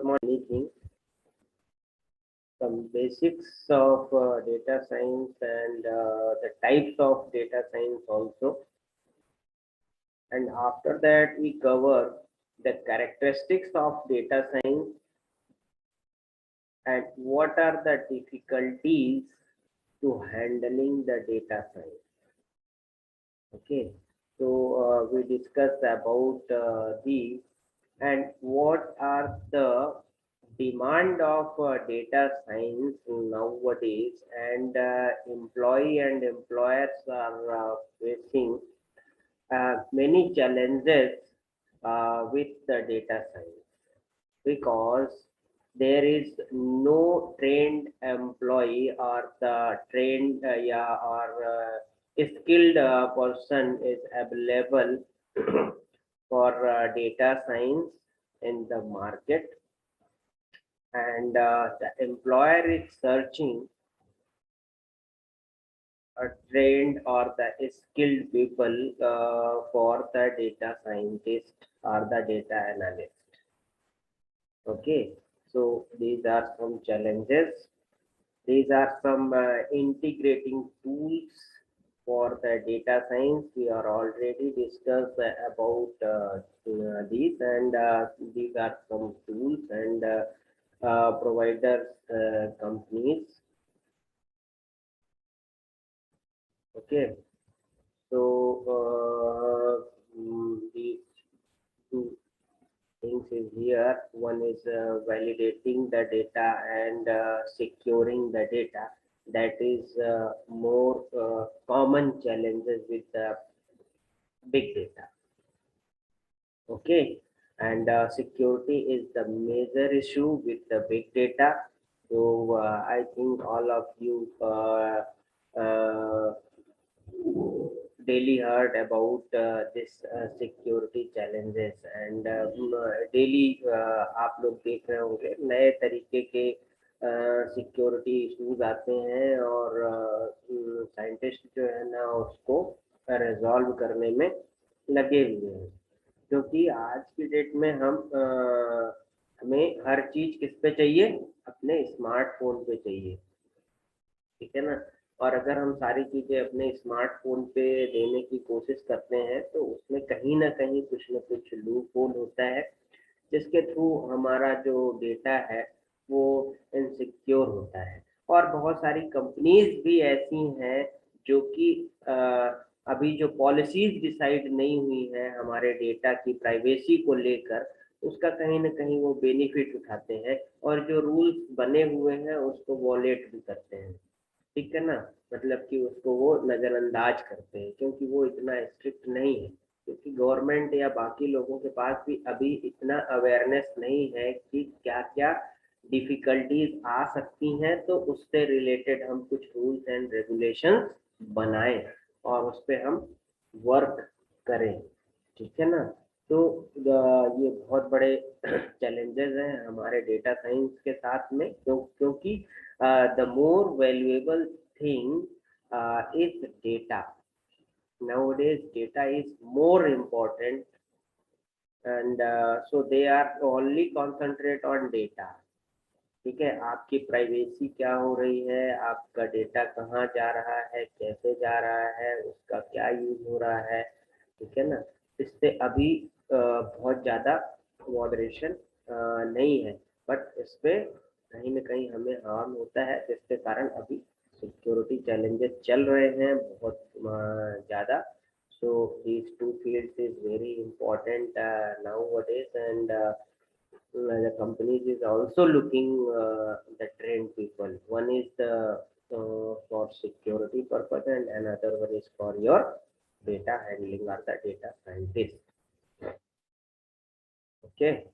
morning. Some basics of data science and the types of data science also. And after that, we cover the characteristics of data science and what are the difficulties to handling the data science. Okay, so we discussed about these and what are the demand of data science nowadays, and employee and employers are facing many challenges with the data science, because there is no trained employee or the trained or skilled person is available for data science in the market, and the employer is searching a trained or the skilled people for the data scientist or the data analyst. Okay, so these are some challenges. These are some integrating tools for the data science. We are already discussed about these, and these are some tools and providers companies. Okay, so these two things is here. One is validating the data and securing the data. That is more common challenges with the big data. Okay, and security is the major issue with the big data. So I think all of you daily heard about this security challenges, and daily आप लोग देख रहे होंगे नए तरीके के security issues आते हैं, और साइंटिस्ट जो है ना उसको रिजॉल्व करने में लगे हुए हैं, क्योंकि आज की डेट में हमें हर चीज किस पे चाहिए, अपने स्मार्टफोन पे चाहिए, ठीक है ना। और अगर हम सारी चीजें अपने स्मार्टफोन पे देने की कोशिश करते हैं तो उसमें कहीं ना कहीं कुछ ना कुछ लूप होल होता है, जिसके थ्रू हमारा जो डेटा है वो इनसिक्योर होता है। और बहुत सारी कंपनीज भी ऐसी हैं जो कि अभी जो पॉलिसीज डिसाइड नहीं हुई है हमारे डेटा की प्राइवेसी को लेकर, उसका कहीं ना कहीं वो बेनिफिट उठाते हैं, और जो रूल्स बने हुए हैं उसको वॉलेट भी करते हैं, ठीक है ना। मतलब कि उसको वो नजरअंदाज करते हैं, क्योंकि वो इतना स्ट्रिक्ट नहीं है, क्योंकि गवर्नमेंट या बाकी लोगों के पास भी अभी इतना अवेयरनेस नहीं है कि क्या क्या डिफिकल्टीज आ सकती हैं, तो उससे रिलेटेड हम कुछ रूल्स एंड रेगुलेशंस बनाएं और उस पर हम वर्क करें, ठीक है ना। तो ये बहुत बड़े चैलेंजेस हैं हमारे डेटा साइंस के साथ में, क्योंकि the more valuable thing is data. Nowadays data is more important, and so they are only concentrate on data, ठीक है। आपकी प्राइवेसी क्या हो रही है, आपका डेटा कहाँ जा रहा है, कैसे जा रहा है, उसका क्या यूज हो रहा है, ठीक है ना। इससे अभी बहुत ज़्यादा मॉडरेशन नहीं है, बट इस पे कहीं ना कहीं हमें हार्म होता है, जिसके कारण अभी सिक्योरिटी चैलेंजेस चल रहे हैं बहुत ज़्यादा। So these two fields is very important nowadays, and the companies is also looking the trained people. One is the for security purpose, and another one is for your data handling or the data scientist. Okay,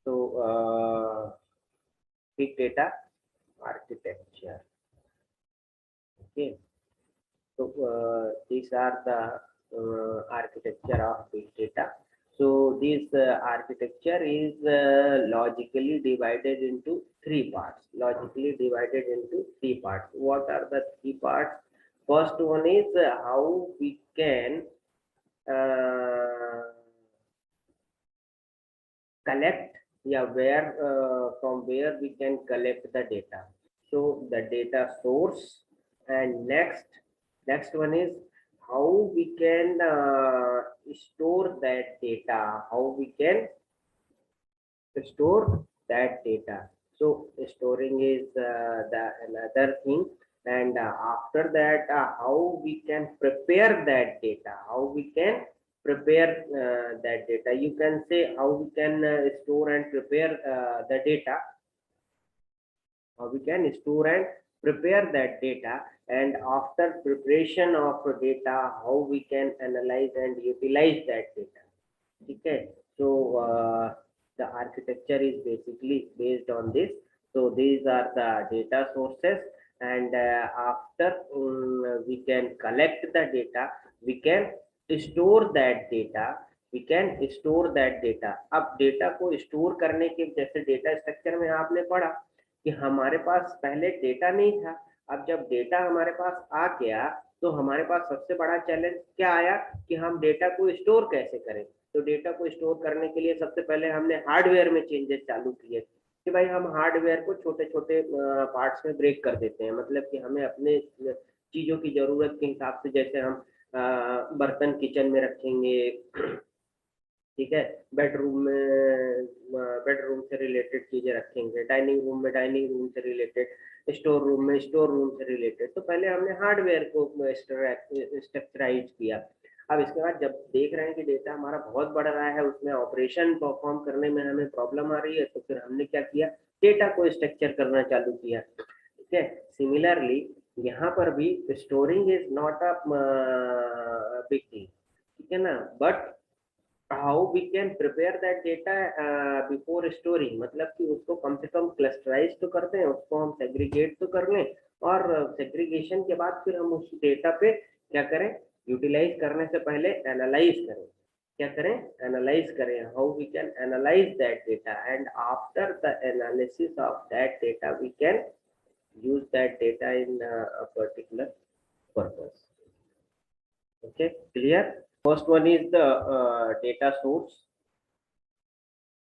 so big data architecture. Okay, so these are the architecture of big data. So this architecture is logically divided into three parts. What are the three parts? First one is how we can uh, collect, yeah, where from where we can collect the data. So the data source, and next one is how we can store that data, how we can store that data. So storing is the another thing, and after that how we can prepare that data, how we can prepare that data. You can say how we can store and prepare the data, how we can store and prepare that data, and after preparation of data, how we can analyze and utilize that data. Okay, so the architecture is basically based on this. So these are the data sources, and after we can collect the data, we can store that data, we can store that data. अब data को store करने के, जैसे data structure में आपने पढ़ा कि हमारे पास पहले डेटा नहीं था, अब जब डेटा हमारे पास आ गया तो हमारे पास सबसे बड़ा चैलेंज क्या आया कि हम डेटा को स्टोर कैसे करें। तो डेटा को स्टोर करने के लिए सबसे पहले हमने हार्डवेयर में चेंजेस चालू किए कि भाई हम हार्डवेयर को छोटे छोटे पार्ट्स में ब्रेक कर देते हैं, मतलब कि हमें अपने चीजों की जरूरत के हिसाब से, जैसे हम बर्तन किचन में रखेंगे, ठीक है, बेडरूम में बेडरूम से रिलेटेड चीजें रखेंगे, डाइनिंग रूम में डाइनिंग रूम से रिलेटेड, स्टोर रूम में स्टोर रूम से रिलेटेड। तो पहले हमने हार्डवेयर को स्ट्रक्चराइज किया। अब इसके बाद जब देख रहे हैं कि डेटा हमारा बहुत बढ़ रहा है, उसमें ऑपरेशन परफॉर्म करने में हमें प्रॉब्लम आ रही है, तो फिर हमने क्या किया, डेटा को स्ट्रक्चर करना चालू किया। ठीक है, सिमिलरली यहाँ पर भी storing is not a big thing, ठीक है ना, but how we can prepare that data before storing, मतलब कि उसको कम से कम क्लस्टराइज तो करते हैं, उसको हम सेग्रीगेट तो कर लें, और सेग्रीगेशन के बाद फिर हम उस डेटा पे क्या करें, यूटिलाइज करने से पहले एनालाइज करें, क्या करें, एनालाइज करें, how we can analyse that data, and after the analysis of that data we can use that data in a particular purpose. Okay, clear? First one is the data source.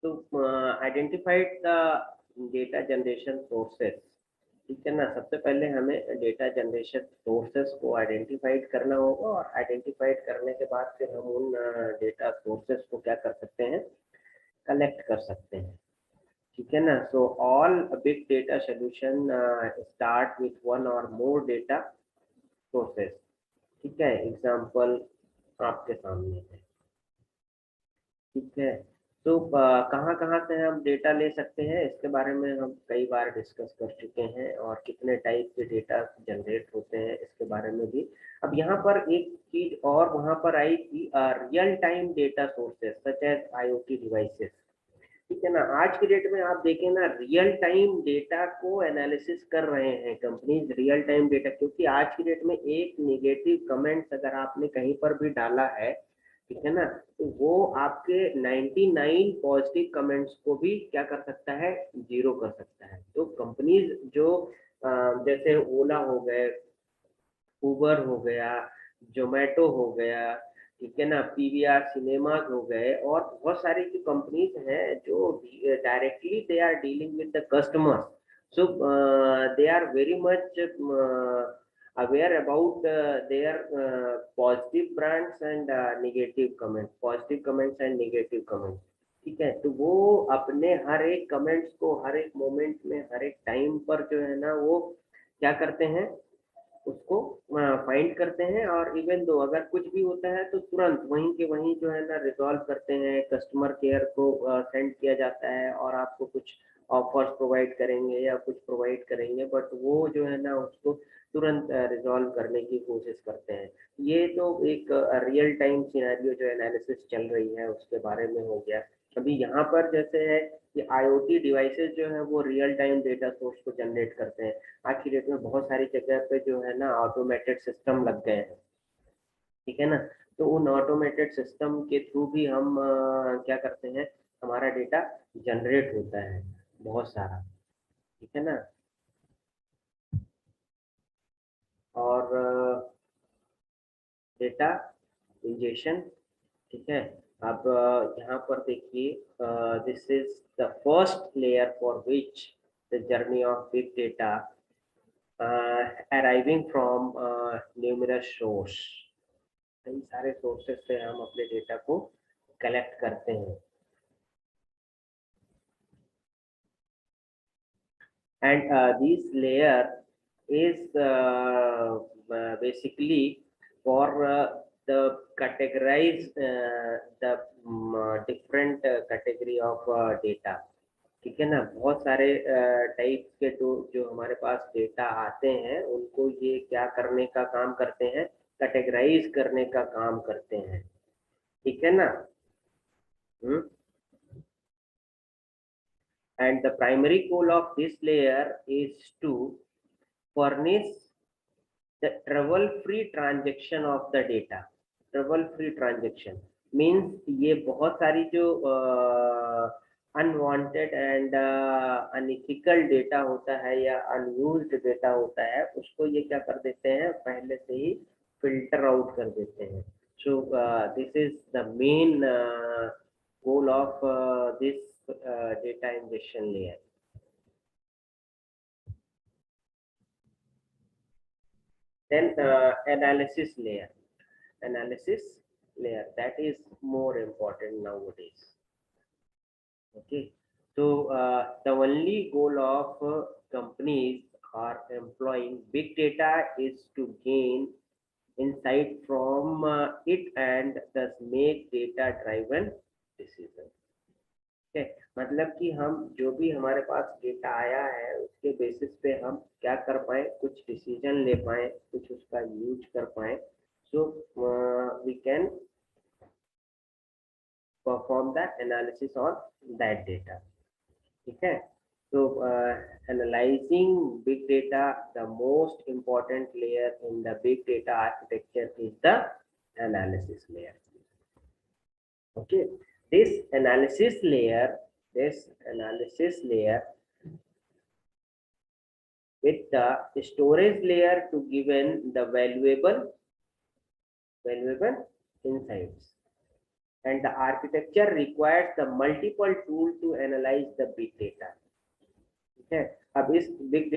So identified the data generation sources, ठीक है ना। सबसे पहले हमें data generation sources को identified करना होगा, और आइडेंटिफाइड करने के बाद फिर हम उन डेटा सोर्सेस को क्या कर सकते हैं, कलेक्ट कर सकते हैं, ठीक है ना। So all big data solution start with one और मोर डेटा सोर्सेस, ठीक है, एग्जांपल आपके सामने है, ठीक है। तो कहाँ कहाँ से हम डेटा ले सकते हैं, इसके बारे में हम कई बार डिस्कस कर चुके हैं, और कितने टाइप के डेटा जनरेट होते हैं इसके बारे में भी। अब यहाँ पर एक चीज और वहां पर आई थी, real time data sources such as IoT devices, ठीक है ना। आज की डेट में आप देखें ना, रियल टाइम डेटा को एनालिसिस कर रहे हैं कंपनीज, रियल टाइम डेटा, क्योंकि आज की डेट में एक नेगेटिव कमेंट्स अगर आपने कहीं पर भी डाला है, ठीक है ना, तो वो आपके 99 पॉजिटिव कमेंट्स को भी क्या कर सकता है, जीरो कर सकता है। तो कंपनीज जो जैसे ओला हो गए, उबर हो गया, जोमेटो हो गया, ठीक है ना, PVR सिनेमाज हो गए, और बहुत सारी जो कंपनीज हैं जो directly they are dealing with the customers, so they are very much aware about their positive brands and positive comments and negative comments, ठीक है। तो वो अपने हर एक कमेंट्स को हर एक मोमेंट में हर एक टाइम पर जो है ना, वो क्या करते हैं, उसको फाइंड करते हैं, और इवन दो अगर कुछ भी होता है तो तुरंत वहीं के वहीं जो है ना रिजॉल्व करते हैं, कस्टमर केयर को सेंड किया जाता है, और आपको कुछ ऑफर्स प्रोवाइड करेंगे या कुछ प्रोवाइड करेंगे, बट वो जो है ना उसको तुरंत रिजॉल्व करने की कोशिश करते हैं। ये तो एक रियल टाइम सिनेरियो जो एनालिसिस चल रही है उसके बारे में हो गया। अभी यहाँ पर जैसे है कि IoT डिवाइसेस जो है वो रियल टाइम डेटा सोर्स को जनरेट करते हैं। आज की डेट में बहुत सारी जगह पे जो है ना ऑटोमेटेड सिस्टम लग गए हैं, ठीक है ना। तो उन ऑटोमेटेड सिस्टम के थ्रू भी हम क्या करते हैं, हमारा डेटा जनरेट होता है बहुत सारा, ठीक है ना। और डेटा इंजेक्शन, ठीक है, अब यहाँ पर देखिए, this is the first layer for which the journey of big data arriving from numerous source. कई सारे सोर्सेस से हम अपने डेटा को कलेक्ट करते हैं। And this layer is basically for the categorize the different category of data। ठीक है ना, बहुत सारे टाइप के जो हमारे पास डेटा आते हैं उनको ये क्या करने का काम करते हैं, कैटेगराइज करने का काम करते हैं। ठीक है ना। हम्म। And the primary goal of this layer is to furnish the trouble free transaction of the data। trouble free transaction means ये बहुत सारी जो अनवांटेड एंड अनइथिकल डेटा होता है या अनयूज्ड डेटा होता है, उसको ये क्या कर देते हैं, पहले से ही फिल्टर आउट कर देते हैं। So this is the main goal of this data injection layer. Then analysis layer. Analysis layer, that is more important nowadays. Okay, so the only goal of companies are employing big data is to gain insight from it and thus make data driven decision। ठीक है, मतलब कि हम जो भी हमारे पास data आया है उसके बेसिस पे हम क्या कर पाए, कुछ डिसीजन ले पाए, कुछ उसका यूज कर पाए। So we can perform the analysis on that data. ठीक है, so analyzing big data, the most important layer in the big data architecture is the analysis layer। Okay, this analysis layer, this analysis layer with the storage layer to given the valuable insights, and the architecture requires the multiple tool to analyze the big data। ठीक है, अब इस big